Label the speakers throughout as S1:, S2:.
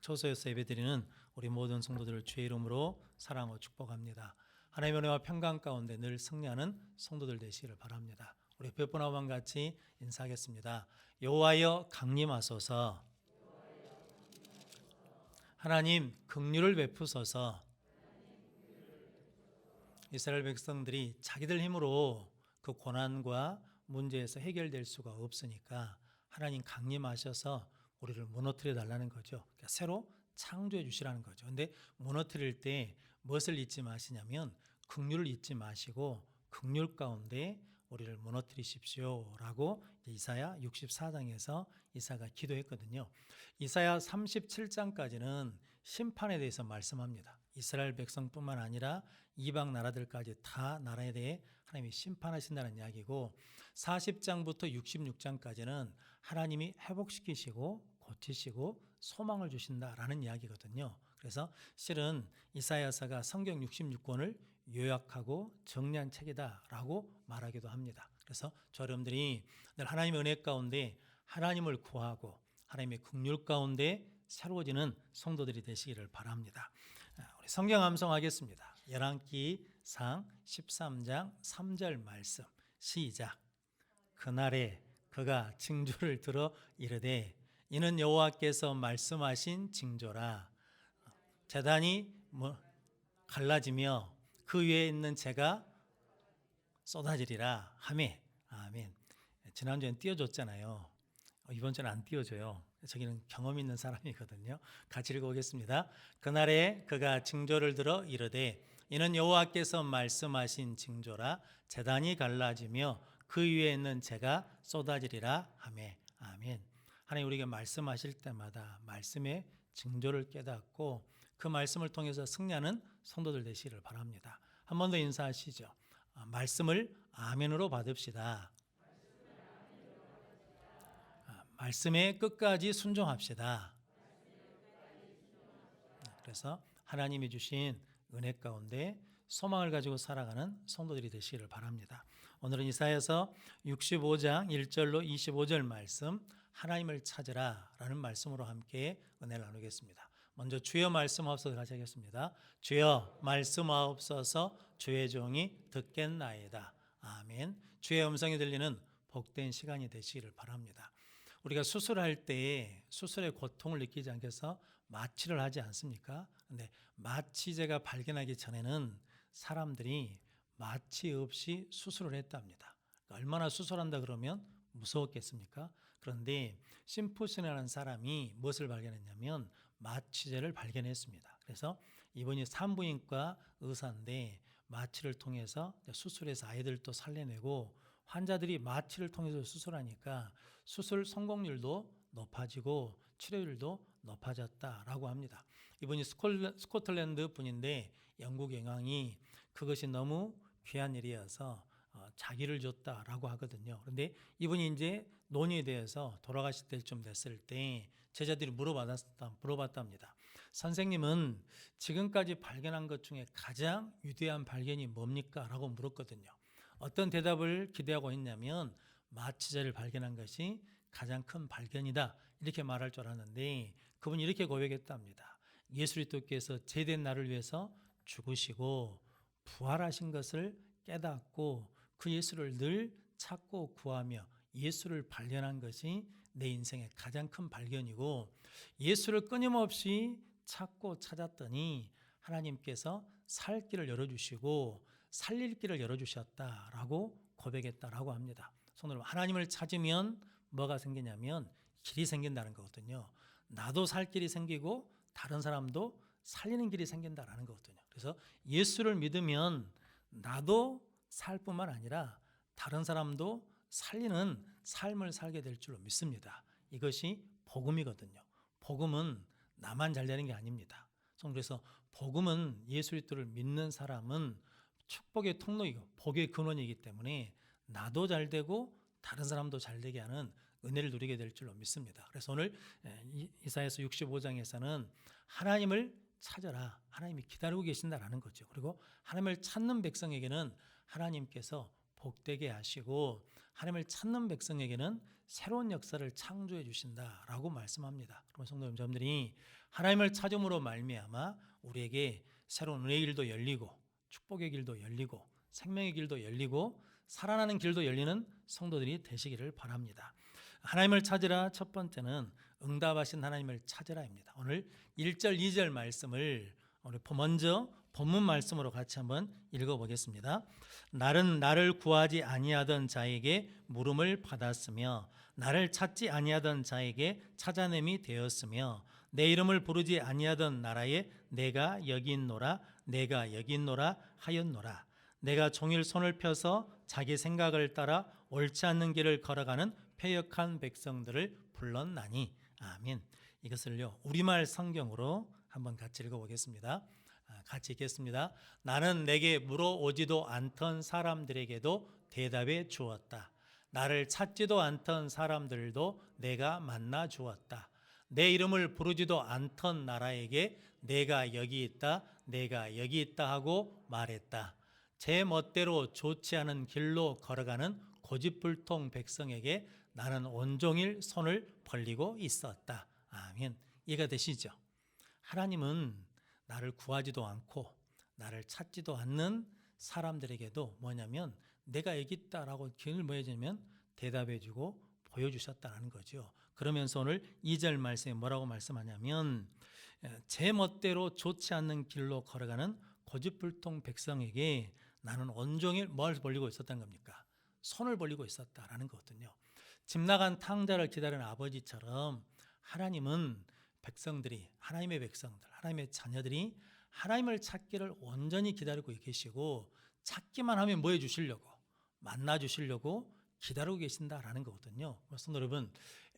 S1: 초소에서 예배드리는 우리 모든 성도들을 주의 이름으로 사랑하고 축복합니다. 하나님의 은혜와 평강 가운데 늘 승리하는 성도들 되시기를 바랍니다. 우리 몇 분 한번 같이 인사하겠습니다. 여호와여 강림하소서. 하나님 긍휼을 베푸소서. 이스라엘 백성들이 자기들 힘으로 그 고난과 문제에서 해결될 수가 없으니까 하나님 강림하셔서 우리를 무너뜨려 달라는 거죠. 그러니까 새로 창조해 주시라는 거죠. 근데 무너뜨릴 때 무엇을 잊지 마시냐면 긍휼을 잊지 마시고 긍휼 가운데 우리를 무너뜨리십시오라고 이사야 64장에서 이사가 기도했거든요. 이사야 37장까지는 심판에 대해서 말씀합니다. 이스라엘 백성뿐만 아니라 이방 나라들까지 다 나라에 대해 하나님이 심판하신다는 이야기고, 40장부터 66장까지는 하나님이 회복시키시고 고치시고 소망을 주신다라는 이야기거든요. 그래서 실은 이사야서가 성경 66권을 요약하고 정리한 책이다라고 말하기도 합니다. 그래서 여러분들이 늘 하나님의 은혜 가운데 하나님을 구하고 하나님의 긍휼 가운데 새로워지는 성도들이 되시기를 바랍니다. 우리 성경 암송하겠습니다. 열왕기상 13장 3절 말씀 시작. 그날에 그가 징조를 들어 이르되 이는 여호와께서 말씀하신 징조라. 제단이 갈라지며 그 위에 있는 재가 쏟아지리라 하매. 아멘. 지난주엔 띄워줬잖아요. 이번 주는 안 띄워줘요. 저기는 경험 있는 사람이거든요. 같이 읽어보겠습니다. 그날에 그가 징조를 들어 이르되 이는 여호와께서 말씀하신 징조라. 제단이 갈라지며 그 위에 있는 재가 쏟아지리라 하매. 아멘. 하나님 우리에게 말씀하실 때마다 말씀의 징조를 깨닫고 그 말씀을 통해서 승리하는 성도들 되시기를 바랍니다. 한 번 더 인사하시죠. 말씀을 아멘으로 받읍시다. 말씀에 끝까지 순종합시다. 그래서 하나님이 주신 은혜 가운데 소망을 가지고 살아가는 성도들이 되시기를 바랍니다. 오늘은 이사야서 65장 1절로 25절 말씀 하나님을 찾으라 라는 말씀으로 함께 은혜를 나누겠습니다. 먼저 주여 말씀하옵소서 같이 하겠습니다. 주여 말씀하옵소서 주의 종이 듣겠나이다. 아멘. 주의 음성이 들리는 복된 시간이 되시기를 바랍니다. 우리가 수술할 때 수술의 고통을 느끼지 않기 위해서 마취를 하지 않습니까? 근데 마취제가 발견하기 전에는 사람들이 마취 없이 수술을 했답니다. 얼마나 수술한다 그러면 무서웠겠습니까? 그런데 심푸스라는 사람이 무엇을 발견했냐면 마취제를 발견했습니다. 그래서 이분이 산부인과 의사인데 마취를 통해서 수술해서 아이들도 살려내고 환자들이 마취를 통해서 수술하니까 수술 성공률도 높아지고 치료율도 높아졌다라고 합니다. 이분이 스코틀랜드 분인데 영국 영왕이 그것이 너무 귀한 일이어서 자기를 줬다라고 하거든요. 그런데 이분이 이제 논의에 대해서 돌아가실 때쯤 됐을 때 제자들이 물어봤답니다. 선생님은 지금까지 발견한 것 중에 가장 위대한 발견이 뭡니까? 라고 물었거든요. 어떤 대답을 기대하고 있냐면 마취제를 발견한 것이 가장 큰 발견이다 이렇게 말할 줄 알았는데 그분이 이렇게 고백했답니다. 예수 그리스도께서 제된 나를 위해서 죽으시고 부활하신 것을 깨닫고 그 예수를 늘 찾고 구하며 예수를 발견한 것이 내 인생의 가장 큰 발견이고, 예수를 끊임없이 찾고 찾았더니 하나님께서 살 길을 열어주시고 살릴 길을 열어주셨다라고 고백했다라고 합니다. 성도님, 하나님을 찾으면 뭐가 생기냐면 길이 생긴다는 거거든요. 나도 살 길이 생기고 다른 사람도 살리는 길이 생긴다라는 거거든요. 그래서 예수를 믿으면 나도 살 뿐만 아니라 다른 사람도 살리는 삶을 살게 될 줄로 믿습니다. 이것이 복음이거든요. 복음은 나만 잘 되는 게 아닙니다. 그래서 복음은 예수 그리스도를 믿는 사람은 축복의 통로이고 복의 근원이기 때문에 나도 잘 되고 다른 사람도 잘 되게 하는 은혜를 누리게 될 줄로 믿습니다. 그래서 오늘 이사야서 65장에서는 하나님을 찾아라, 하나님이 기다리고 계신다라는 거죠. 그리고 하나님을 찾는 백성에게는 하나님께서 복되게 하시고 하나님을 찾는 백성에게는 새로운 역사를 창조해 주신다라고 말씀합니다. 그럼 성도 여러분들이 하나님을 찾음으로 말미암아 우리에게 새로운 은혜의 길도 열리고 축복의 길도 열리고 생명의 길도 열리고 살아나는 길도 열리는 성도들이 되시기를 바랍니다. 하나님을 찾으라 첫 번째는 응답하신 하나님을 찾으라입니다. 오늘 1절 2절 말씀을 먼저 본문 말씀으로 같이 한번 읽어보겠습니다. 나를 구하지 아니하던 자에게 물음을 받았으며 나를 찾지 아니하던 자에게 찾아냄이 되었으며 내 이름을 부르지 아니하던 나라에 내가 여기 있노라 하였노라. 내가 종일 손을 펴서 자기 생각을 따라 옳지 않는 길을 걸어가는 패역한 백성들을 불렀나니. 아멘. 이것을요 우리말 성경으로 한번 같이 읽어보겠습니다. 같이 읽겠습니다. 나는 내게 물어오지도 않던 사람들에게도 대답해 주었다. 나를 찾지도 않던 사람들도 내가 만나 주었다. 내 이름을 부르지도 않던 나라에게 내가 여기 있다 하고 말했다. 제 멋대로 좋지 않은 길로 걸어가는 고집불통 백성에게 나는 온종일 손을 벌리고 있었다. 아멘. 이해가 되시죠? 하나님은 나를 구하지도 않고 나를 찾지도 않는 사람들에게도 뭐냐면 내가 여기 있다라고 길을 보여주면 대답해주고 보여주셨다는 거죠. 그러면서 오늘 2절 말씀에 뭐라고 말씀하냐면 제 멋대로 좋지 않는 길로 걸어가는 고집불통 백성에게 나는 온종일 뭘 벌리고 있었다는 겁니까? 손을 벌리고 있었다라는 거거든요. 집 나간 탕자를 기다리는 아버지처럼 하나님은 백성들이 하나님의 백성들, 하나님의 자녀들이 하나님을 찾기를 온전히 기다리고 계시고 찾기만 하면 뭐 해주시려고 만나 주시려고 기다리고 계신다라는 거거든요. 성도 여러분,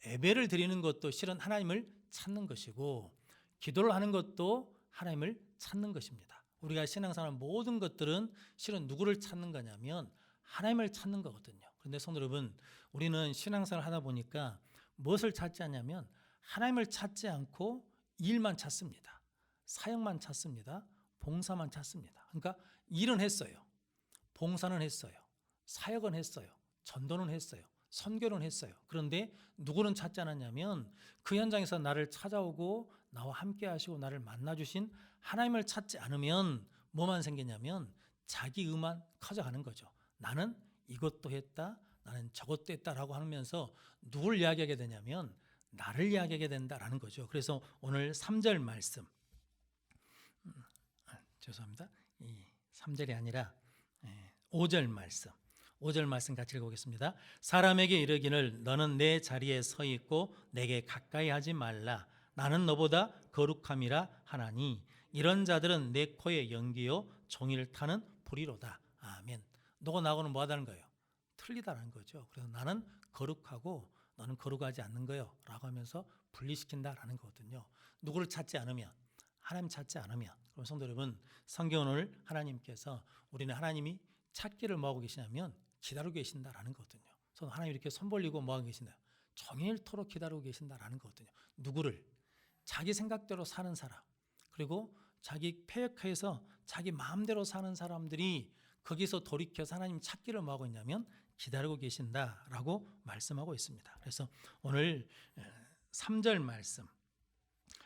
S1: 예배를 드리는 것도 실은 하나님을 찾는 것이고 기도를 하는 것도 하나님을 찾는 것입니다. 우리가 신앙생활 모든 것들은 실은 누구를 찾는 거냐면 하나님을 찾는 거거든요. 그런데 성도 여러분, 우리는 신앙생활을 하다 보니까 무엇을 찾지 않냐면 하나님을 찾지 않고 일만 찾습니다. 사역만 찾습니다. 봉사만 찾습니다. 그러니까 일은 했어요. 봉사는 했어요. 사역은 했어요. 전도는 했어요. 선교는 했어요. 그런데 누구는 찾지 않았냐면 그 현장에서 나를 찾아오고 나와 함께 하시고 나를 만나주신 하나님을 찾지 않으면 뭐만 생기냐면 자기 의만 커져가는 거죠. 나는 이것도 했다. 나는 저것도 했다라고 하면서 누굴 이야기하게 되냐면 나를 이야기하게 된다라는 거죠. 그래서 오늘 3절 말씀 죄송합니다. 이 3절이 아니라 5절 말씀 5절 말씀 같이 읽어보겠습니다. 사람에게 이르기를 너는 내 자리에 서 있고 내게 가까이 하지 말라. 나는 너보다 거룩함이라 하나니 이런 자들은 내 코에 연기요 종일 타는 불이로다. 아멘. 너가 나하고는 뭐 하다는 거예요? 틀리다는 거죠. 그래서 나는 거룩하고 너는 거룩하지 않는 거요 라고 하면서 분리시킨다라는 거거든요. 누구를 찾지 않으면 하나님 찾지 않으면 그럼 성도 여러분 성경을 하나님께서 우리는 하나님이 찾기를 뭐하고 계시냐면 기다리고 계신다라는 거거든요. 그래서 하나님 이렇게 손 벌리고 뭐하고 계신다? 종일토록 기다리고 계신다라는 거거든요. 누구를? 자기 생각대로 사는 사람 그리고 자기 폐역해서 자기 마음대로 사는 사람들이 거기서 돌이켜서 하나님 찾기를 뭐하고 있냐면 기다리고 계신다라고 말씀하고 있습니다. 그래서 오늘 3절 말씀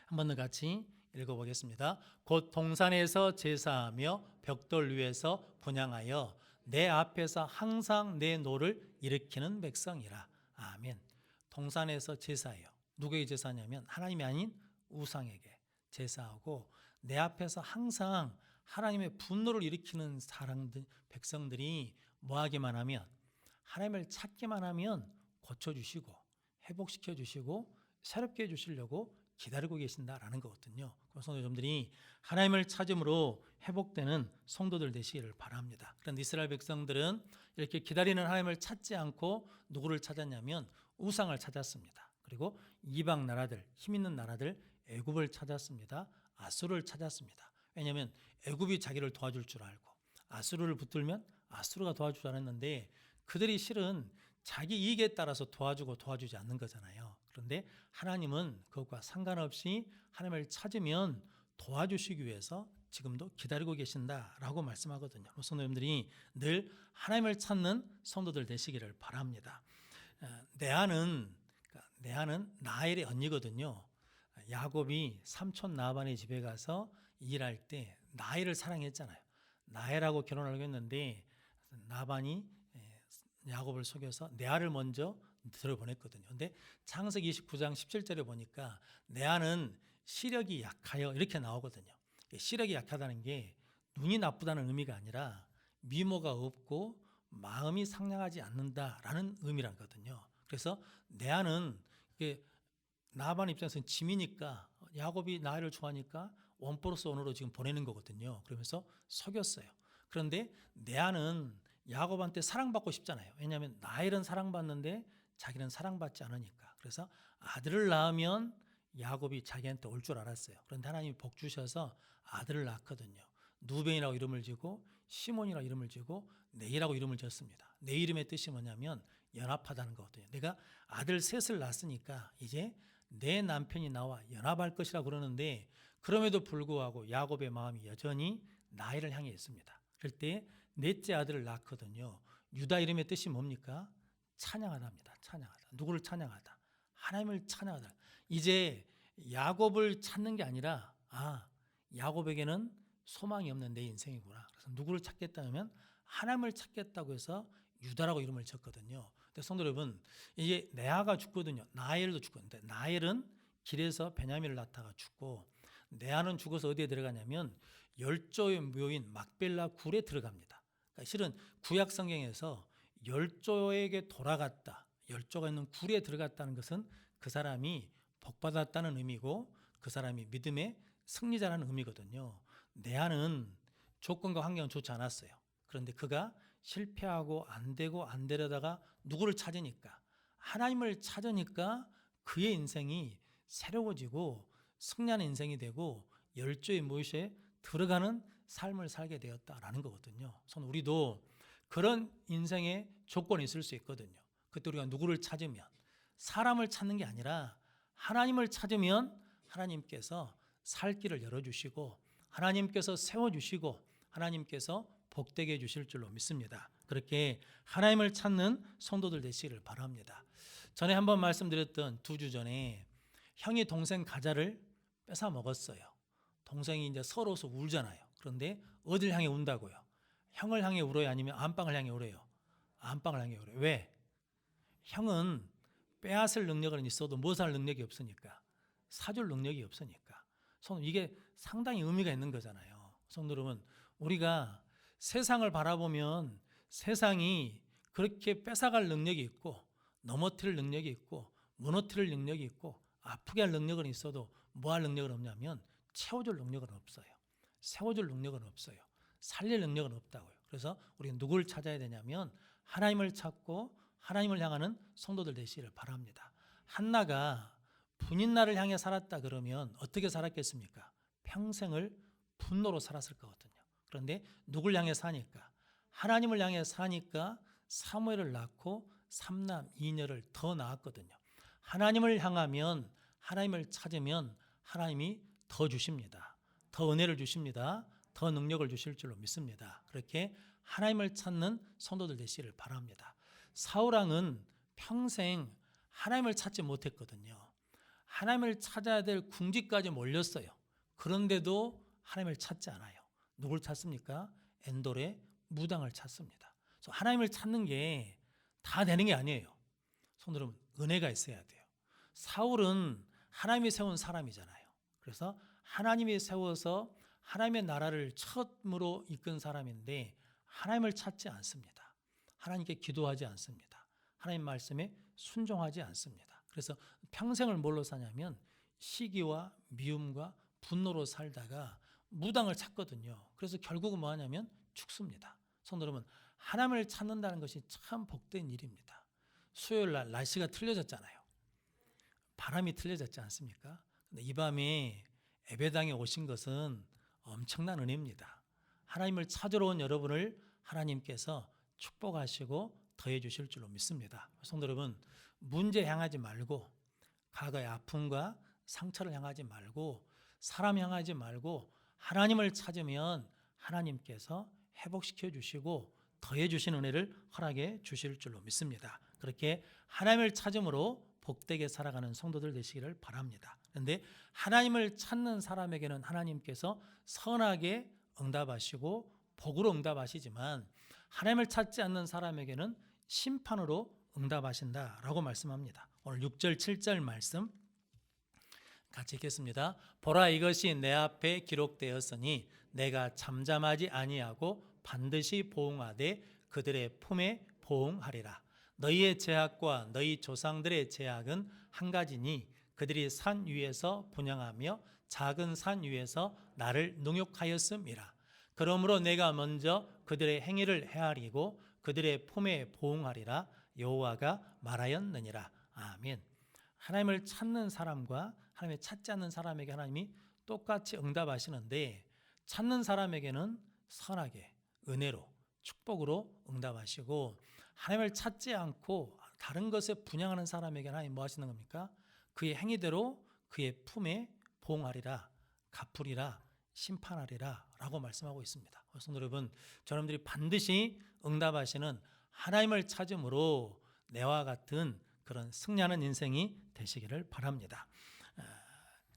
S1: 한번 더 같이 읽어보겠습니다. 곧 동산에서 제사하며 벽돌 위에서 분향하여 내 앞에서 항상 내 노를 일으키는 백성이라. 아멘. 동산에서 제사해요. 누구에게 제사하냐면 하나님이 아닌 우상에게 제사하고 내 앞에서 항상 하나님의 분노를 일으키는 사람들, 백성들이 뭐하기만 하면 하나님을 찾기만 하면 고쳐주시고 회복시켜 주시고 새롭게 해주시려고 기다리고 계신다라는 거거든요. 성도 여러분들이 하나님을 찾음으로 회복되는 성도들 되시기를 바랍니다. 그런데 이스라엘 백성들은 이렇게 기다리는 하나님을 찾지 않고 누구를 찾았냐면 우상을 찾았습니다. 그리고 이방 나라들, 힘 있는 나라들 애굽을 찾았습니다. 아수르를 찾았습니다. 왜냐하면 애굽이 자기를 도와줄 줄 알고 아수르를 붙들면 아수르가 도와줄 줄 알았는데 그들이 실은 자기 이익에 따라서 도와주고 도와주지 않는 거잖아요. 그런데 하나님은 그것과 상관없이 하나님을 찾으면 도와주시기 위해서 지금도 기다리고 계신다라고 말씀하거든요. 성도님들이 늘 하나님을 찾는 성도들 되시기를 바랍니다. 레아는 라헬의 언니거든요. 야곱이 삼촌 라반의 집에 가서 일할 때 라헬을 사랑했잖아요. 라헬하고 결혼하려고 했는데 라반이 야곱을 속여서 레아를 먼저 들어보냈거든요. 근데 창세기 29장 17절에 보니까 레아는 시력이 약하여 이렇게 나오거든요. 시력이 약하다는 게 눈이 나쁘다는 의미가 아니라 미모가 없고 마음이 상냥하지 않는다라는 의미라거든요. 그래서 레아는 라반 입장에서는 짐이니까 야곱이 라헬을 좋아하니까 원 플러스 원으로 지금 보내는 거거든요. 그러면서 속였어요. 그런데 레아는 야곱한테 사랑받고 싶잖아요. 왜냐하면 라헬은 사랑받는데 자기는 사랑받지 않으니까. 그래서 아들을 낳으면 야곱이 자기한테 올 줄 알았어요. 그런데 하나님이 복 주셔서 아들을 낳거든요. 누벤이라고 이름을 지고 시몬이라고 이름을 지고 네이라고 이름을 지었습니다. 네 이름의 뜻이 뭐냐면 연합하다는 거거든요. 내가 아들 셋을 낳았으니까 이제 내 남편이 나와 연합할 것이라고 그러는데 그럼에도 불구하고 야곱의 마음이 여전히 라헬을 향해 있습니다. 그럴 때 넷째 아들을 낳거든요. 유다 이름의 뜻이 뭡니까? 찬양하다입니다. 찬양하다. 누구를 찬양하다? 하나님을 찬양하다. 이제 야곱을 찾는 게 아니라 야곱에게는 소망이 없는 내 인생이구나. 그래서 누구를 찾겠다면 하나님을 찾겠다고 해서 유다라고 이름을 지었거든요. 근데 성도 여러분, 이제 레아가 죽거든요. 라헬도 죽었는데 라헬은 길에서 베냐민을 낳다가 죽고 레아는 죽어서 어디에 들어가냐면 열조의 묘인 막벨라 굴에 들어갑니다. 그러니까 실은 구약 성경에서 열조에게 돌아갔다. 열조가 있는 굴에 들어갔다는 것은 그 사람이 복받았다는 의미고 그 사람이 믿음의 승리자라는 의미거든요. 레아는 조건과 환경은 좋지 않았어요. 그런데 그가 실패하고 안 되려다가 누구를 찾으니까 하나님을 찾으니까 그의 인생이 새로워지고 승리하는 인생이 되고 열조의 모시에 들어가는 삶을 살게 되었다라는 거거든요. 우리도 그런 인생의 조건이 있을 수 있거든요. 그때 우리가 누구를 찾으면 사람을 찾는 게 아니라 하나님을 찾으면 하나님께서 살 길을 열어주시고 하나님께서 세워주시고 하나님께서 복되게 해주실 줄로 믿습니다. 그렇게 하나님을 찾는 성도들 되시기를 바랍니다. 전에 한번 말씀드렸던 2주 전에 형이 동생 과자를 뺏어 먹었어요. 동생이 이제 서러워서 울잖아요. 그런데 어딜 향해 운다고요? 형을 향해 울어요? 아니면 안방을 향해 울어요? 안방을 향해 울어요. 왜? 형은 빼앗을 능력은 있어도 뭐 살 능력이 없으니까, 사줄 능력이 없으니까. 이게 상당히 의미가 있는 거잖아요. 성도 여러분, 우리가 세상을 바라보면 세상이 그렇게 뺏어갈 능력이 있고 넘어뜨릴 능력이 있고 무너뜨릴 능력이 있고 아프게 할 능력은 있어도 뭐 할 능력은 없냐면 채워줄 능력은 없어요. 세워줄 능력은 없어요. 살릴 능력은 없다고요. 그래서 우리는 누구를 찾아야 되냐면 하나님을 찾고 하나님을 향하는 성도들 되시기를 바랍니다. 한나가 분인나를 향해 살았다 그러면 어떻게 살았겠습니까? 평생을 분노로 살았을 거거든요. 그런데 누굴 향해 사니까? 하나님을 향해 사니까 사무엘을 낳고 3남 2녀를 더 낳았거든요. 하나님을 향하면 하나님을 찾으면 하나님이 더 주십니다. 더 은혜를 주십니다. 더 능력을 주실 줄로 믿습니다. 그렇게 하나님을 찾는 성도들 되시기를 바랍니다. 사울왕은 평생 하나님을 찾지 못했거든요. 하나님을 찾아야 될 궁지까지 몰렸어요. 그런데도 하나님을 찾지 않아요. 누굴 찾습니까? 엔돌의 무당을 찾습니다. 그래서 하나님을 찾는 게 다 되는 게 아니에요. 성도 여러분, 은혜가 있어야 돼요. 사울은 하나님이 세운 사람이잖아요. 그래서 하나님이 세워서 하나님의 나라를 처음으로 이끈 사람인데 하나님을 찾지 않습니다. 하나님께 기도하지 않습니다. 하나님 말씀에 순종하지 않습니다. 그래서 평생을 뭘로 사냐면 시기와 미움과 분노로 살다가 무당을 찾거든요. 그래서 결국은 뭐 하냐면 죽습니다. 성도 여러분, 하나님을 찾는다는 것이 참 복된 일입니다. 수요일 날 날씨가 틀려졌잖아요. 바람이 틀려졌지 않습니까? 근데 이 밤에 예배당에 오신 것은 엄청난 은혜입니다. 하나님을 찾으러 온 여러분을 하나님께서 축복하시고 더해 주실 줄로 믿습니다. 성도 여러분, 문제 향하지 말고 과거의 아픔과 상처를 향하지 말고 사람 향하지 말고 하나님을 찾으면 하나님께서 회복시켜 주시고 더해 주신 은혜를 허락해 주실 줄로 믿습니다. 그렇게 하나님을 찾음으로 복되게 살아가는 성도들 되시기를 바랍니다. 그런데 하나님을 찾는 사람에게는 하나님께서 선하게 응답하시고 복으로 응답하시지만 하나님을 찾지 않는 사람에게는 심판으로 응답하신다라고 말씀합니다. 오늘 6절 7절 말씀 같이 읽겠습니다. 보라, 이것이 내 앞에 기록되었으니 내가 잠잠하지 아니하고 반드시 보응하되 그들의 품에 보응하리라. 너희의 죄악과 너희 조상들의 죄악은 한 가지니 그들이 산 위에서 분향하며 작은 산 위에서 나를 능욕하였음이라. 그러므로 내가 먼저 그들의 행위를 헤아리고 그들의 품에 보응하리라. 여호와가 말하였느니라. 아멘. 하나님을 찾는 사람과 하나님을 찾지 않는 사람에게 하나님이 똑같이 응답하시는데 찾는 사람에게는 선하게 은혜로 축복으로 응답하시고 하나님을 찾지 않고 다른 것에 분향하는 사람에게 하나님 뭐 하시는 겁니까? 그의 행위대로 그의 품에 보응하리라, 갚으리라, 심판하리라 라고 말씀하고 있습니다. 성도 여러분, 저러분들이 반드시 응답하시는 하나님을 찾음으로 내와 같은 그런 승리하는 인생이 되시기를 바랍니다.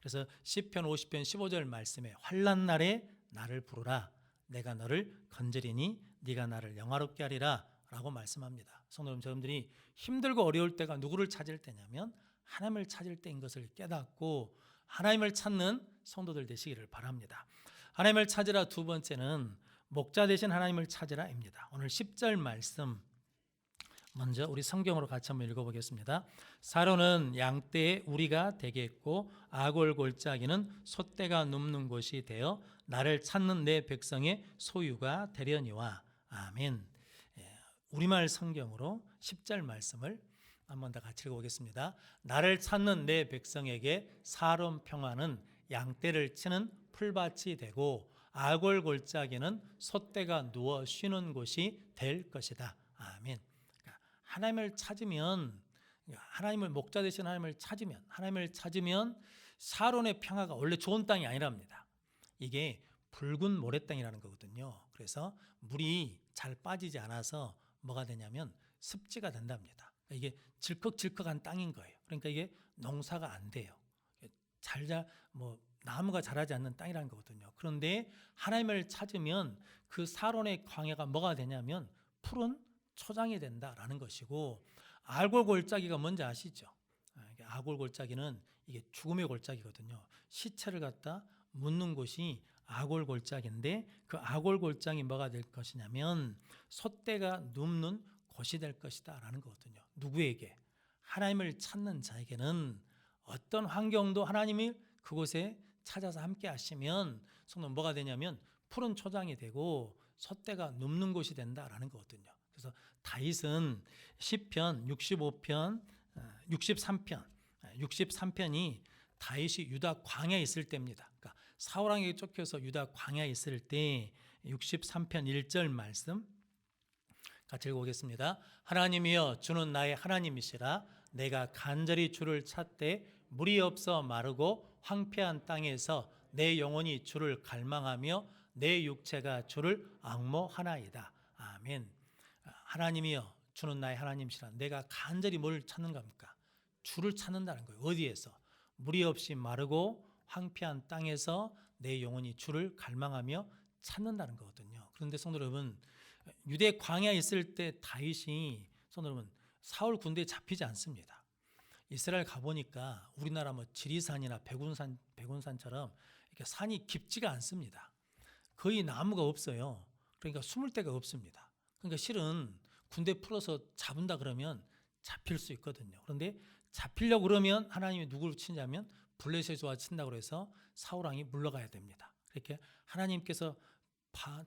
S1: 그래서 시편 50편 15절 말씀에 환난 날에 나를 부르라, 내가 너를 건지리니 네가 나를 영화롭게 하리라 라고 말씀합니다. 성도 여러분들이 힘들고 어려울 때가 누구를 찾을 때냐면 하나님을 찾을 때인 것을 깨닫고 하나님을 찾는 성도들 되시기를 바랍니다. 하나님을 찾으라 두 번째는 목자 되신 하나님을 찾으라입니다. 오늘 10절 말씀 먼저 우리 성경으로 같이 한번 읽어보겠습니다. 사로는 양떼의 우리가 되겠고 아골 골짜기는 솥대가 눕는 곳이 되어 나를 찾는 내 백성의 소유가 되려니와. 아멘. 우리말 성경으로 10절 말씀을 한번 더 같이 읽어보겠습니다. 나를 찾는 내 백성에게 사름 평화는 양떼를 치는 풀밭이 되고 아골 골짜기는 솥대가 누워 쉬는 곳이 될 것이다. 아멘. 하나님을 찾으면, 하나님을 목자 되신 하나님을 찾으면 사론의 평화가 원래 좋은 땅이 아니랍니다. 이게 붉은 모래 땅이라는 거거든요. 그래서 물이 잘 빠지지 않아서 뭐가 되냐면 습지가 된답니다. 이게 질컥질컥한 땅인 거예요. 그러니까 이게 농사가 안 돼요. 나무가 자라지 않는 땅이라는 거거든요. 그런데 하나님을 찾으면 그 사론의 광야가 뭐가 되냐면 푸른 초장이 된다라는 것이고, 아골 골짜기가 뭔지 아시죠? 아골 골짜기는 이게 죽음의 골짜기거든요. 시체를 갖다 묻는 곳이 아골 골짜기인데 그 아골 골짜기 뭐가 될 것이냐면 솥대가 눕는 곳이 될 것이다라는 거거든요. 누구에게? 하나님을 찾는 자에게는 어떤 환경도 하나님이 그곳에 찾아서 함께 하시면 성도는 뭐가 되냐면 푸른 초장이 되고 솥대가 눕는 곳이 된다라는 거거든요. 그래서 다윗은 시편 65편, 63편이 다윗이 유다 광야에 있을 때입니다. 그러니까 사울 왕에게 쫓겨서 유다 광야에 있을 때 63편 1절 말씀 같이 읽어보겠습니다. 하나님이여 주는 나의 하나님이시라. 내가 간절히 주를 찾되 물이 없어 마르고 황폐한 땅에서 내 영혼이 주를 갈망하며 내 육체가 주를 앙모하나이다. 아멘. 하나님이여 주는 나의 하나님이시라. 내가 간절히 뭘 찾는 겁니까? 주를 찾는다는 거예요. 어디에서? 물이 없이 마르고 황폐한 땅에서 내 영혼이 주를 갈망하며 찾는다는 거거든요. 그런데 성도 여러분, 유대 광야에 있을 때 다윗이 성도 여러분 사울 군대에 잡히지 않습니다. 이스라엘 가보니까 우리나라 지리산이나 백운산처럼 이렇게 산이 깊지가 않습니다. 거의 나무가 없어요. 그러니까 숨을 데가 없습니다. 그러니까 실은 군대 풀어서 잡은다 그러면 잡힐 수 있거든요. 그런데 잡히려고 그러면 하나님이 누구를 치냐면 블레셋과 친다고 해서 사울 왕이 물러가야 됩니다. 이렇게 하나님께서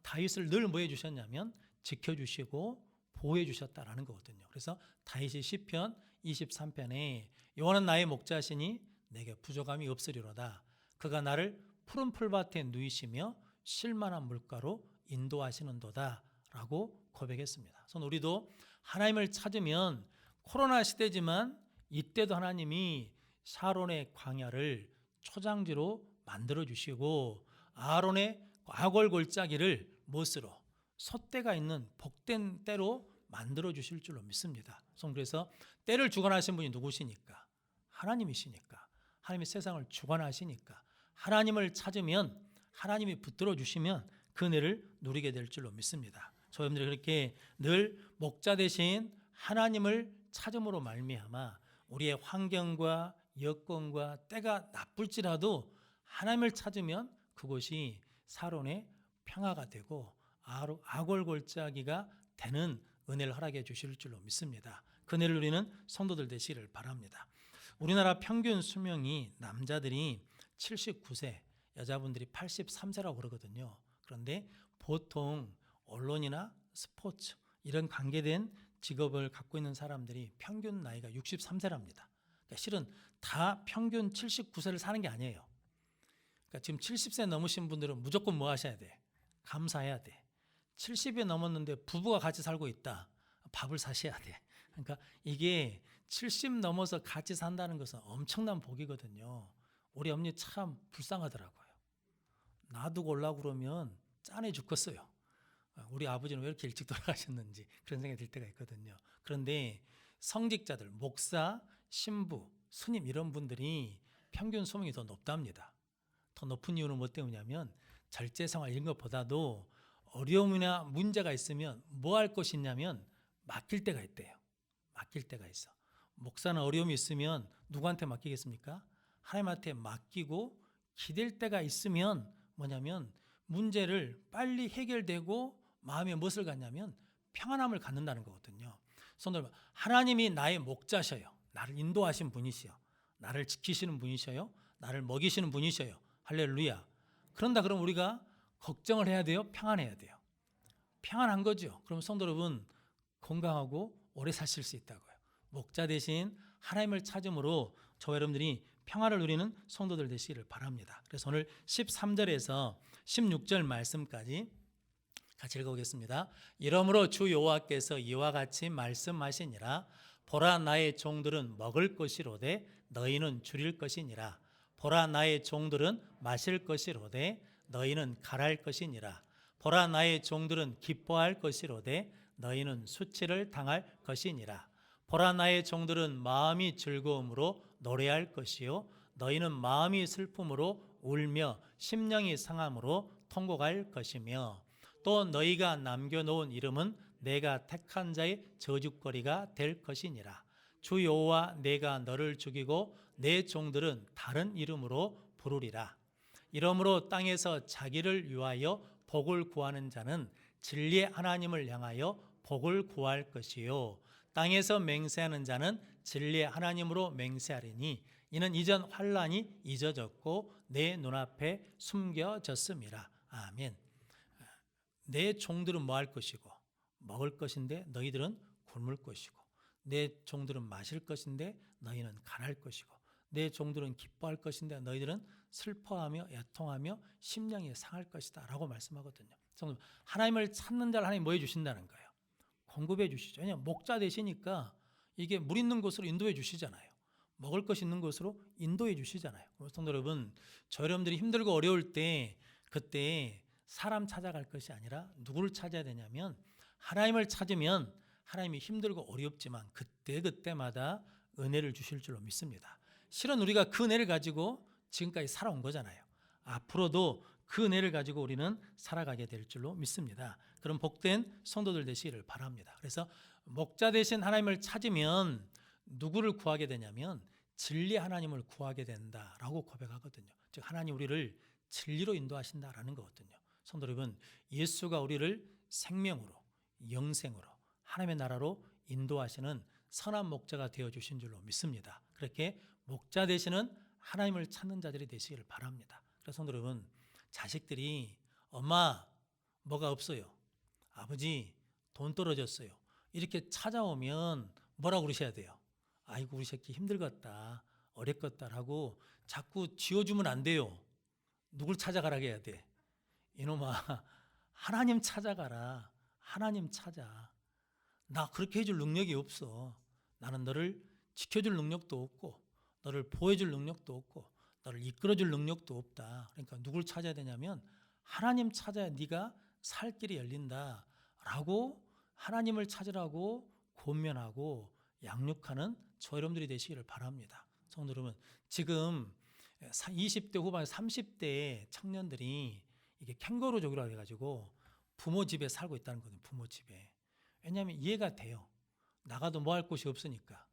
S1: 다윗을 늘 뭐 해주셨냐면 지켜주시고 보호해 주셨다라는 거거든요. 그래서 다윗이 시편 23편에 여호와는 나의 목자시니 내게 부족함이 없으리로다. 그가 나를 푸른 풀밭에 누이시며 쉴만한 물가로 인도하시는도다 라고 고백했습니다. 그래서 우리도 하나님을 찾으면 코로나 시대지만 이때도 하나님이 사론의 광야를 초장지로 만들어 주시고 아론의 아골 골짜기를 무엇으로? 솥대가 있는 복된 때로 만들어 주실 줄로 믿습니다. 그래서 때를 주관하신 분이 누구시니까? 하나님이시니까. 하나님이 세상을 주관하시니까. 하나님을 찾으면, 하나님이 붙들어 주시면 그 은혜를 누리게 될 줄로 믿습니다. 저희들이 그렇게 늘 목자 대신 하나님을 찾음으로 말미암아 우리의 환경과 여건과 때가 나쁠지라도 하나님을 찾으면 그것이 사론의 평화가 되고 아골골짜기가 되는 은혜를 허락해 주실 줄로 믿습니다. 그 은혜를 누리는 성도들 되시기를 바랍니다. 우리나라 평균 수명이 남자들이 79세, 여자분들이 83세라고 그러거든요. 그런데 보통 언론이나 스포츠 이런 관계된 직업을 갖고 있는 사람들이 평균 나이가 63세랍니다. 그러니까 실은 다 평균 79세를 사는 게 아니에요. 그러니까 지금 70세 넘으신 분들은 무조건 뭐 하셔야 돼? 감사해야 돼. 70이 넘었는데 부부가 같이 살고 있다. 밥을 사셔야 돼. 그러니까 이게 70 넘어서 같이 산다는 것은 엄청난 복이거든요. 우리 어머니 참 불쌍하더라고요. 놔두고 오려고 그러면 짠해 죽겠어요. 우리 아버지는 왜 이렇게 일찍 돌아가셨는지 그런 생각이 들 때가 있거든요. 그런데 성직자들, 목사, 신부, 스님 이런 분들이 평균 수명이 더 높답니다. 더 높은 이유는 뭐 때문이냐면 절제생활 이런 것보다도 어려움이나 문제가 있으면 뭐 할 것이 있냐면 맡길 때가 있대요. 맡길 때가 있어. 목사는 어려움이 있으면 누구한테 맡기겠습니까? 하나님한테 맡기고 기댈 때가 있으면 뭐냐면 문제를 빨리 해결되고 마음에 무엇을 갖냐면 평안함을 갖는다는 거거든요. 손들어 하나님이 나의 목자셔요. 나를 인도하신 분이시요. 나를 지키시는 분이셔요. 나를 먹이시는 분이셔요. 할렐루야. 그런다 그러면 우리가 걱정을 해야 돼요? 평안해야 돼요? 평안한 거죠. 그럼 성도 여러분 건강하고 오래 사실 수 있다고요. 목자 대신 하나님을 찾음으로 저와 여러분들이 평화를 누리는 성도들 되시기를 바랍니다. 그래서 오늘 13절에서 16절 말씀까지 같이 읽어보겠습니다. 이러므로 주 여호와께서 이와 같이 말씀하시니라. 보라 나의 종들은 먹을 것이로되 너희는 줄일 것이니라. 보라 나의 종들은 마실 것이로되 너희는 갈할 것이니라. 보라 나의 종들은 기뻐할 것이로되 너희는 수치를 당할 것이니라. 보라 나의 종들은 마음이 즐거움으로 노래할 것이요 너희는 마음이 슬픔으로 울며 심령이 상함으로 통곡할 것이며 또 너희가 남겨놓은 이름은 내가 택한 자의 저주거리가 될 것이니라. 주 여호와 내가 너를 죽이고 내 종들은 다른 이름으로 부르리라. 이러므로 땅에서 자기를 위하여 복을 구하는 자는 진리의 하나님을 향하여 복을 구할 것이요 땅에서 맹세하는 자는 진리의 하나님으로 맹세하리니 이는 이전 환난이 잊어졌고 내 눈앞에 숨겨졌음이라. 아멘. 내 종들은 뭐 할 것이고 먹을 것인데 너희들은 굶을 것이고 내 종들은 마실 것인데 너희는 간할 것이고 내 종들은 기뻐할 것인데 너희들은 슬퍼하며 애통하며 심령이 상할 것이다 라고 말씀하거든요. 하나님을 찾는 자를 하나님이 뭐 해주신다는 거예요? 공급해 주시죠. 왜냐하면 목자 되시니까 이게 물 있는 곳으로 인도해 주시잖아요. 먹을 것 있는 곳으로 인도해 주시잖아요. 성도 여러분, 저 여러분들이 힘들고 어려울 때 그때 사람 찾아갈 것이 아니라 누구를 찾아야 되냐면 하나님을 찾으면 하나님이 힘들고 어렵지만 그때마다 은혜를 주실 줄로 믿습니다. 실은 우리가 그 은혜를 가지고 지금까지 살아온 거잖아요. 앞으로도 그 은혜를 가지고 우리는 살아가게 될 줄로 믿습니다. 그런 복된 성도들 되시기를 바랍니다. 그래서 목자 되신 하나님을 찾으면 누구를 구하게 되냐면 진리 하나님을 구하게 된다라고 고백하거든요. 즉 하나님 우리를 진리로 인도하신다라는 거거든요. 성도 여러분, 예수가 우리를 생명으로 영생으로 하나님의 나라로 인도하시는 선한 목자가 되어주신 줄로 믿습니다. 그렇게 목자 되시는 하나님을 찾는 자들이 되시기를 바랍니다. 그래서 성도 여러분, 자식들이 엄마 뭐가 없어요, 아버지 돈 떨어졌어요 이렇게 찾아오면 뭐라고 그러셔야 돼요? 아이고 우리 새끼 힘들겠다 어렵겠다라고 자꾸 지어주면 안 돼요. 누굴 찾아가라고 해야 돼? 이놈아 하나님 찾아가라. 하나님 찾아. 나 그렇게 해줄 능력이 없어. 나는 너를 지켜줄 능력도 없고 너를 보호해줄 능력도 없고 너를 이끌어줄 능력도 없다. 그러니까 누굴 찾아야 되냐면 하나님 찾아야 네가 살 길이 열린다라고 하나님을 찾으라고 권면하고 양육하는 저 여러분들이 되시기를 바랍니다. 성도 여러분, 지금 20대 후반 30대 청년들이 이게 캥거루족이라고 해가지고 부모 집에 살고 있다는 거거든요. 부모 집에. 왜냐하면 이해가 돼요. 나가도 뭐 할 곳이 없으니까.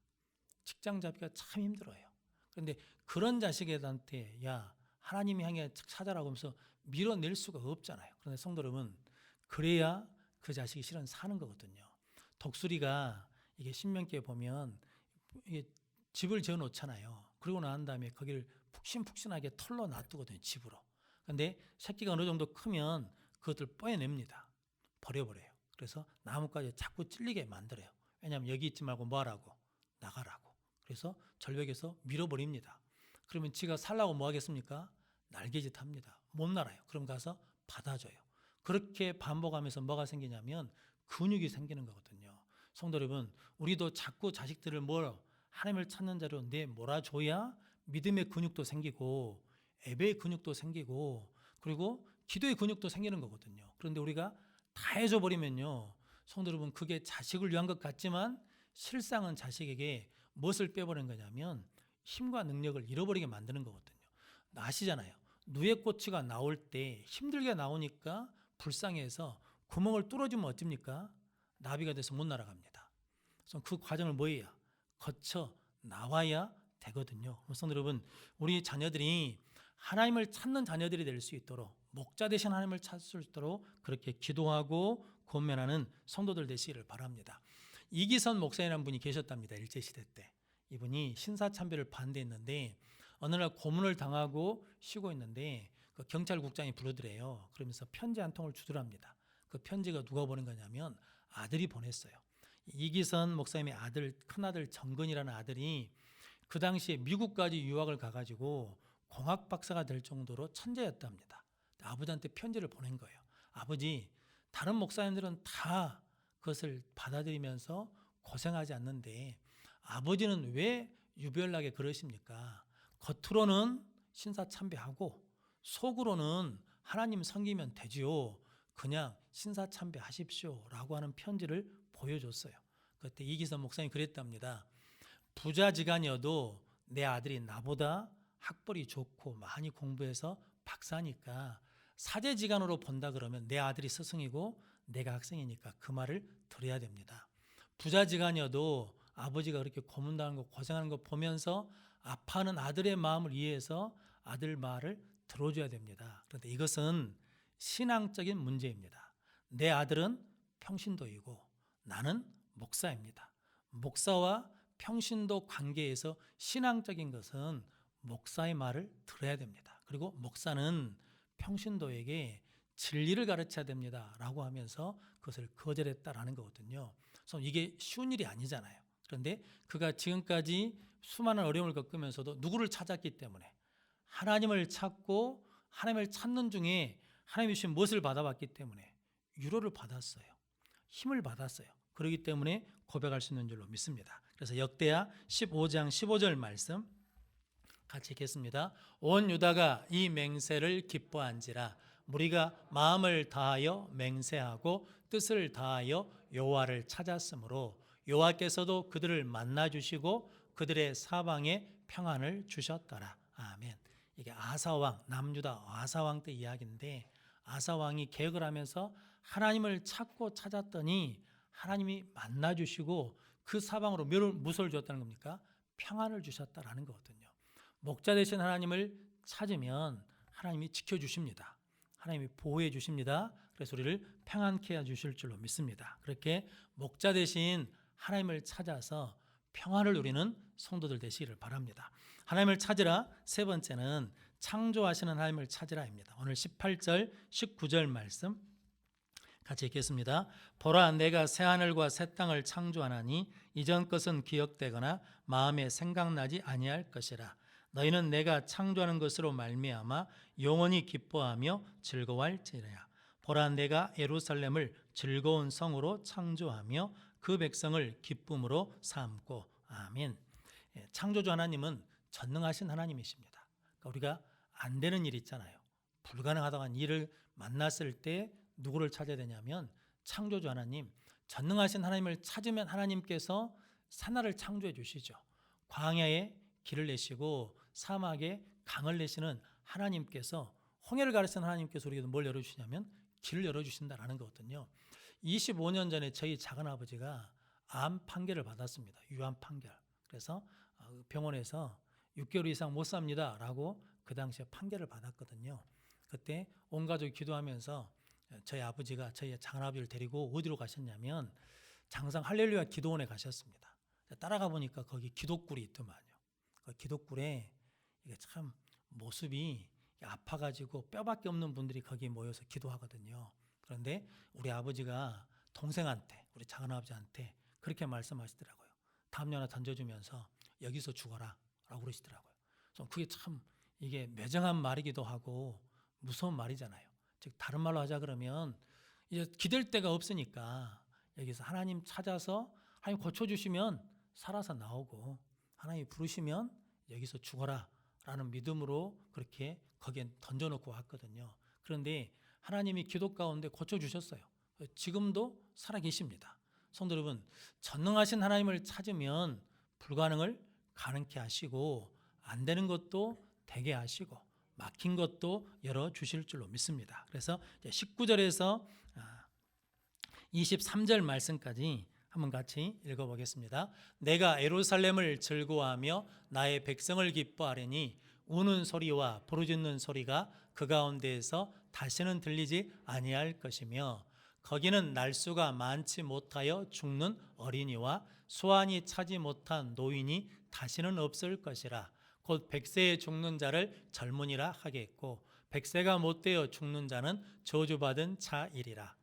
S1: 직장 잡기가 참 힘들어요. 그런데 그런 자식한테 야 하나님이 향해 찾아라고 하면서 밀어낼 수가 없잖아요. 그런데 성도 여러분, 그래야 그 자식이 실은 사는 거거든요. 독수리가 이게 신명기에 보면 이게 집을 지어 놓잖아요. 그러고 난 다음에 거기를 푹신푹신하게 털로 놔두거든요. 집으로. 그런데 새끼가 어느 정도 크면 그것들 뽀여냅니다. 버려버려요. 그래서 나뭇가지에 자꾸 찔리게 만들어요. 왜냐하면 여기 있지 말고 뭐 하라고? 나가라고. 그래서 절벽에서 밀어버립니다. 그러면 지가 살라고 뭐 하겠습니까? 날개짓 합니다. 못 날아요. 그럼 가서 받아줘요. 그렇게 반복하면서 뭐가 생기냐면 근육이 생기는 거거든요. 성도 여러분, 우리도 자꾸 자식들을 하나님을 찾는 자로 몰아줘야 믿음의 근육도 생기고 예배의 근육도 생기고 그리고 기도의 근육도 생기는 거거든요. 그런데 우리가 다 해줘 버리면요, 성도 여러분, 그게 자식을 위한 것 같지만 실상은 자식에게 무엇을 빼버린 거냐면 힘과 능력을 잃어버리게 만드는 거거든요. 아시잖아요. 누에꼬치가 나올 때 힘들게 나오니까 불쌍해서 구멍을 뚫어주면 어떻습니까? 나비가 돼서 못 날아갑니다. 그래서 그 과정을 뭐해야? 거쳐 나와야 되거든요. 성도 여러분, 우리 자녀들이 하나님을 찾는 자녀들이 될 수 있도록 목자 되신 하나님을 찾을 수 있도록 그렇게 기도하고 권면하는 성도들 되시기를 바랍니다. 이기선 목사님이라는 분이 계셨답니다. 일제시대 때. 이분이 신사참배를 반대했는데 어느 날 고문을 당하고 쉬고 있는데 그 경찰국장이 부르더래요. 그러면서 편지 한 통을 주더랍니다. 그 편지가 누가 보낸 거냐면 아들이 보냈어요. 이기선 목사님의 아들, 큰아들 정근이라는 아들이 그 당시에 미국까지 유학을 가가지고 공학 박사가 될 정도로 천재였답니다. 아버지한테 편지를 보낸 거예요. 아버지, 다른 목사님들은 다 그것을 받아들이면서 고생하지 않는데 아버지는 왜 유별나게 그러십니까? 겉으로는 신사참배하고 속으로는 하나님 섬기면 되지요. 그냥 신사참배하십시오 라고 하는 편지를 보여줬어요. 그때 이기선 목사님이 그랬답니다. 부자지간이어도 내 아들이 나보다 학벌이 좋고 많이 공부해서 박사니까 사제지간으로 본다 그러면 내 아들이 스승이고 내가 학생이니까 그 말을 들어야 됩니다. 부자지간이어도 아버지가 그렇게 고문당하는 거 고생하는 거 보면서 아파하는 아들의 마음을 이해해서 아들 말을 들어줘야 됩니다. 그런데 이것은 신앙적인 문제입니다. 내 아들은 평신도이고 나는 목사입니다. 목사와 평신도 관계에서 신앙적인 것은 목사의 말을 들어야 됩니다. 그리고 목사는 평신도에게 진리를 가르쳐야 됩니다 라고 하면서 그것을 거절했다라는 거거든요. 그래서 이게 쉬운 일이 아니잖아요. 그런데 그가 지금까지 수많은 어려움을 겪으면서도 누구를 찾았기 때문에 하나님을 찾고 하나님을 찾는 중에 하나님이 주신 무엇을 받아봤기 때문에 위로를 받았어요. 힘을 받았어요. 그렇기 때문에 고백할 수 있는 줄로 믿습니다. 그래서 역대하 15장 15절 말씀 같이 읽겠습니다. 온 유다가 이 맹세를 기뻐한지라 무리가 마음을 다하여 맹세하고 뜻을 다하여 여호와를 찾았으므로 여호와께서도 그들을 만나 주시고 그들의 사방에 평안을 주셨더라. 아멘. 이게 아사왕, 남유다 아사왕 때 이야기인데 아사왕이 계획을 하면서 하나님을 찾고 찾았더니 하나님이 만나 주시고 그 사방으로 무엇을 주었다는 겁니까? 평안을 주셨다라는 거거든요. 목자 되신 하나님을 찾으면 하나님이 지켜주십니다. 하나님이 보호해 주십니다. 그래서 우리를 평안케 해주실 줄로 믿습니다. 그렇게 목자 되신 하나님을 찾아서 평안을 누리는 성도들 되시기를 바랍니다. 하나님을 찾으라. 세 번째는 창조하시는 하나님을 찾으라입니다. 오늘 18절 19절 말씀 같이 읽겠습니다. 보라, 내가 새하늘과 새 땅을 창조하나니 이전 것은 기억되거나 마음에 생각나지 아니할 것이라. 너희는 내가 창조하는 것으로 말미암아 영원히 기뻐하며 즐거워할지니라. 보라, 내가 예루살렘을 즐거운 성으로 창조하며 그 백성을 기쁨으로 삼고. 아멘. 창조주 하나님은 전능하신 하나님이십니다. 그러니까 우리가 안 되는 일 있잖아요. 불가능하다고 한 일을 만났을 때 누구를 찾아야 되냐면 창조주 하나님, 전능하신 하나님을 찾으면 하나님께서 산하를 창조해 주시죠. 광야에 길을 내시고 사막에 강을 내시는 하나님께서, 홍해를 가르치는 하나님께서 우리에게 뭘 열어주시냐면 길을 열어주신다라는 거거든요. 25년 전에 저희 작은아버지가 암 판결을 받았습니다. 유암 판결. 그래서 병원에서 6개월 이상 못 삽니다 라고 그 당시에 판결을 받았거든요. 그때 온 가족이 기도하면서 저희 아버지가 저희 작은아버지를 데리고 어디로 가셨냐면 장상 할렐루야 기도원에 가셨습니다. 따라가 보니까 거기 기도굴이 있더만요. 그 기도굴에 이게 참 모습이 아파가지고 뼈밖에 없는 분들이 거기에 모여서 기도하거든요. 그런데 우리 아버지가 동생한테, 우리 작은아버지한테 그렇게 말씀하시더라고요. 담요 하나 던져주면서 여기서 죽어라 라고 그러시더라고요. 그래서 그게 참 이게 매정한 말이기도 하고 무서운 말이잖아요. 즉 다른 말로 하자 그러면 이제 기댈 데가 없으니까 여기서 하나님 찾아서 하나님 고쳐주시면 살아서 나오고, 하나님 부르시면 여기서 죽어라 라는 믿음으로 그렇게 거기에 던져놓고 왔거든요. 그런데 하나님이 기도 가운데 고쳐주셨어요. 지금도 살아계십니다. 성도 여러분, 전능하신 하나님을 찾으면 불가능을 가능케 하시고 안 되는 것도 되게 하시고 막힌 것도 열어주실 줄로 믿습니다. 그래서 19절에서 23절 말씀까지 한번 같이 읽어보겠습니다. 내가 예루살렘을 즐거워하며 나의 백성을 기뻐하리니 우는 소리와 부르짖는 소리가 그 가운데에서 다시는 들리지 아니할 것이며 거기는 날수가 많지 못하여 죽는 어린이와 수완이 차지 못한 노인이 다시는 없을 것이라. 곧 100세에 죽는 자를 젊은이라 하겠고 100세가 못되어 죽는 자는 저주받은 자이리라.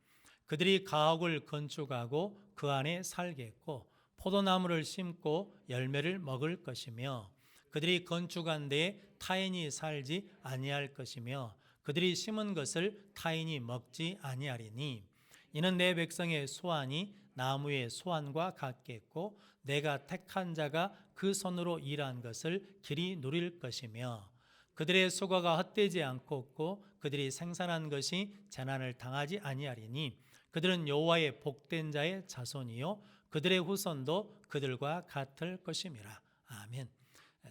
S1: 그들이 가옥을 건축하고 그 안에 살겠고 포도나무를 심고 열매를 먹을 것이며 그들이 건축한 데에 타인이 살지 아니할 것이며 그들이 심은 것을 타인이 먹지 아니하리니 이는 내 백성의 소환이 나무의 소환과 같겠고 내가 택한 자가 그 손으로 일한 것을 길이 누릴 것이며 그들의 수고가 헛되지 않고 그들이 생산한 것이 재난을 당하지 아니하리니 그들은 여호와의 복된 자의 자손이요 그들의 후손도 그들과 같을 것임이라. 아멘.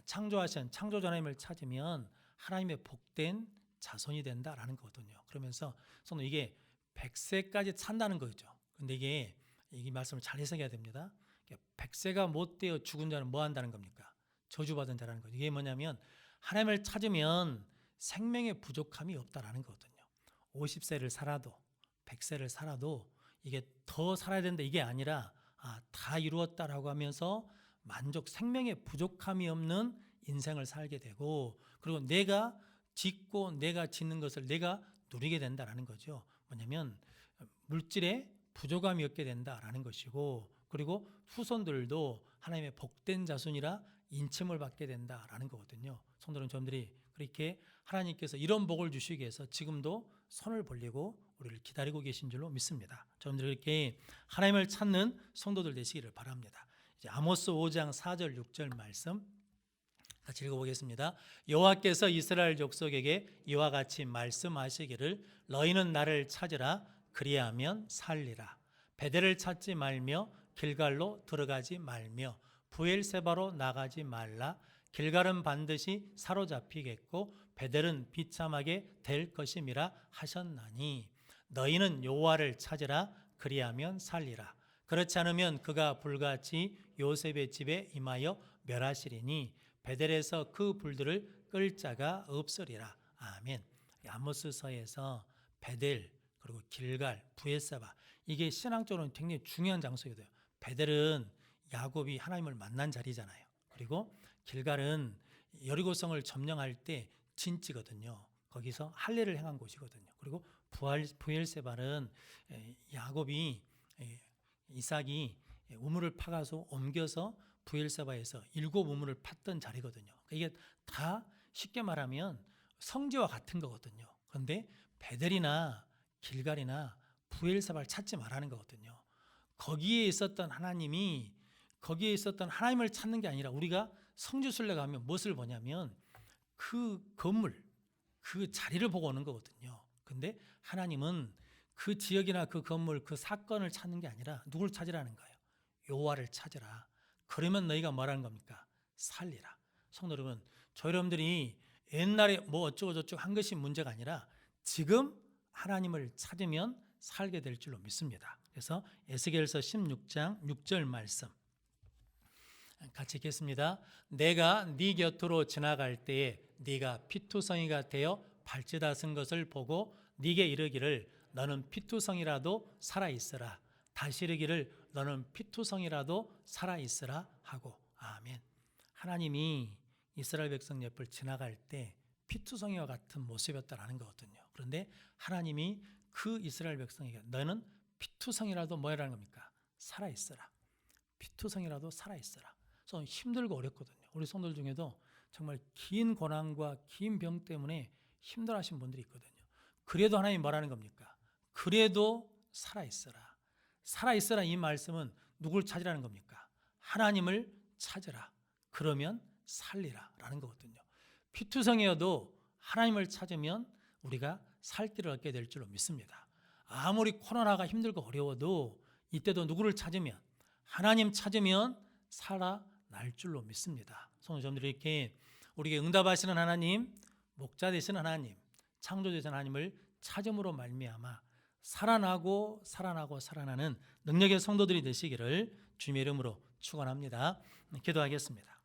S1: 창조하신 창조주 하나님을 찾으면 하나님의 복된 자손이 된다라는 거거든요. 그러면서 이게 100세까지 산다는 거죠. 근데 이게 이 말씀을 잘 해석해야 됩니다. 100세가 못 되어 죽은 자는 뭐 한다는 겁니까? 저주받은 자라는 거죠. 이게 뭐냐면 하나님을 찾으면 생명의 부족함이 없다라는 거거든요. 50세를 살아도 100세를 살아도 이게 더 살아야 된다 이게 아니라 다 이루었다라고 하면서 만족, 생명의 부족함이 없는 인생을 살게 되고 그리고 내가 짓고 내가 짓는 것을 내가 누리게 된다라는 거죠. 뭐냐면 물질에 부족함이 없게 된다라는 것이고 그리고 후손들도 하나님의 복된 자손이라 인침을 받게 된다라는 거거든요. 성도는 저들이 그렇게 하나님께서 이런 복을 주시기 위해서 지금도 손을 벌리고 우리를 기다리고 계신 줄로 믿습니다. 저들이 이렇게 하나님을 찾는 성도들 되시기를 바랍니다. 이제 아모스 5장 4절 6절 말씀 같이 읽어보겠습니다. 여호와께서 이스라엘 족속에게 이와 같이 말씀하시기를 너희는 나를 찾으라 그리하면 살리라. 베델을 찾지 말며 길갈로 들어가지 말며 부엘세바로 나가지 말라. 길갈은 반드시 사로잡히겠고 베델은 비참하게 될 것임이라 하셨나니 너희는 여호와를 찾으라 그리하면 살리라. 그렇지 않으면 그가 불같이 요셉의 집에 임하여 멸하시리니 베델에서 그 불들을 끌 자가 없으리라. 아멘. 아모스서에서 베델 그리고 길갈, 부엘세바 이게 신앙적으로는 굉장히 중요한 장소거든요. 베델은 야곱이 하나님을 만난 자리잖아요. 그리고 길갈은 여리고성을 점령할 때 진지거든요. 거기서 할례를 행한 곳이거든요. 그리고 부엘세바는 야곱이 이삭이 우물을 파가서 옮겨서 부엘세바에서 7 우물을 팠던 자리거든요. 이게 다 쉽게 말하면 성지와 같은 거거든요. 그런데 베델이나 길갈이나 부엘세바를 찾지 말라는 거거든요. 거기에 있었던 하나님이 거기에 있었던 하나님을 찾는 게 아니라 우리가 성지순례 가면 무엇을 보냐면 그 건물, 그 자리를 보고 오는 거거든요. 근데 하나님은 그 지역이나 그 건물, 그 사건을 찾는 게 아니라 누굴 찾으라는 거예요? 여호와를 찾으라. 그러면 너희가 뭐라는 겁니까? 살리라. 성도 여러분, 저 여러분들이 옛날에 뭐 어쩌고 저쩌고 한 것이 문제가 아니라 지금 하나님을 찾으면 살게 될 줄로 믿습니다. 그래서 에스겔서 16장 6절 말씀 같이 읽겠습니다. 내가 네 곁으로 지나갈 때에 네가 피투성이가 되어 발짓다 쓴 것을 보고 네게 이르기를 너는 피투성이라도 살아있으라. 다시 이르기를 너는 피투성이라도 살아있으라 하고. 아멘. 하나님이 이스라엘 백성 옆을 지나갈 때 피투성이와 같은 모습이었다라는 거거든요. 그런데 하나님이 그 이스라엘 백성에게 너는 피투성이라도 뭐라는 겁니까? 살아있으라. 피투성이라도 살아있으라. 그래서 힘들고 어렵거든요. 우리 성도들 중에도 정말 긴 고난과 긴 병 때문에 힘들어하신 분들이 있거든요. 그래도 하나님이 뭐라는 겁니까? 그래도 살아있어라. 살아있어라 이 말씀은 누굴 찾으라는 겁니까? 하나님을 찾으라. 그러면 살리라 라는 거거든요. 피투성이어도 하나님을 찾으면 우리가 살 길을 얻게 될 줄로 믿습니다. 아무리 코로나가 힘들고 어려워도 이때도 누구를 찾으면 하나님 찾으면 살아날 줄로 믿습니다. 성도님들이 이렇게 우리에게 응답하시는 하나님, 목자 되시는 하나님, 창조 되시는 하나님을 찾음으로 말미암아 살아나고 살아나는 능력의 성도들이 되시기를 주님의 이름으로 축원합니다. 기도하겠습니다.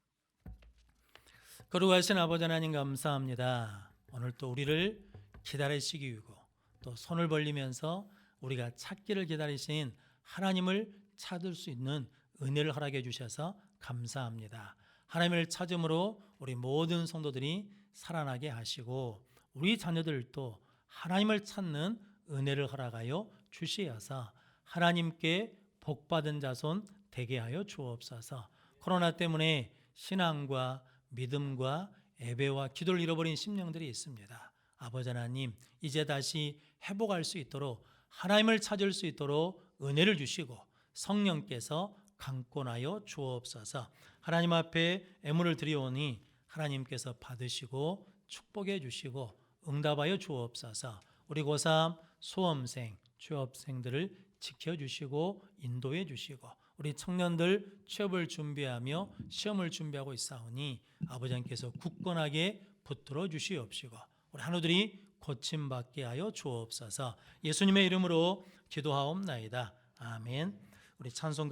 S1: 거룩하신 아버지 하나님 감사합니다. 오늘 또 우리를 기다리시기 위고 또 손을 벌리면서 우리가 찾기를 기다리신 하나님을 찾을 수 있는 은혜를 허락해 주셔서 감사합니다. 하나님을 찾음으로 우리 모든 성도들이 살아나게 하시고 우리 자녀들도 하나님을 찾는 은혜를 허락하여 주시어서 하나님께 복받은 자손 되게 하여 주옵소서. 코로나 때문에 신앙과 믿음과 예배와 기도를 잃어버린 심령들이 있습니다. 아버지 하나님, 이제 다시 회복할 수 있도록 하나님을 찾을 수 있도록 은혜를 주시고 성령께서 강권하여 주옵소서. 하나님 앞에 애물을 드리오니 하나님께서 받으시고 축복해 주시고 응답하여 주옵소서. 우리 고3 수험생, 취업생들을 지켜주시고 인도해 주시고 우리 청년들 취업을 준비하며 시험을 준비하고 있사오니 아버지 하나님께서 굳건하게 붙들어 주시옵시고 우리 한우들이 고침받게 하여 주옵소서. 예수님의 이름으로 기도하옵나이다. 아멘. 우리 찬송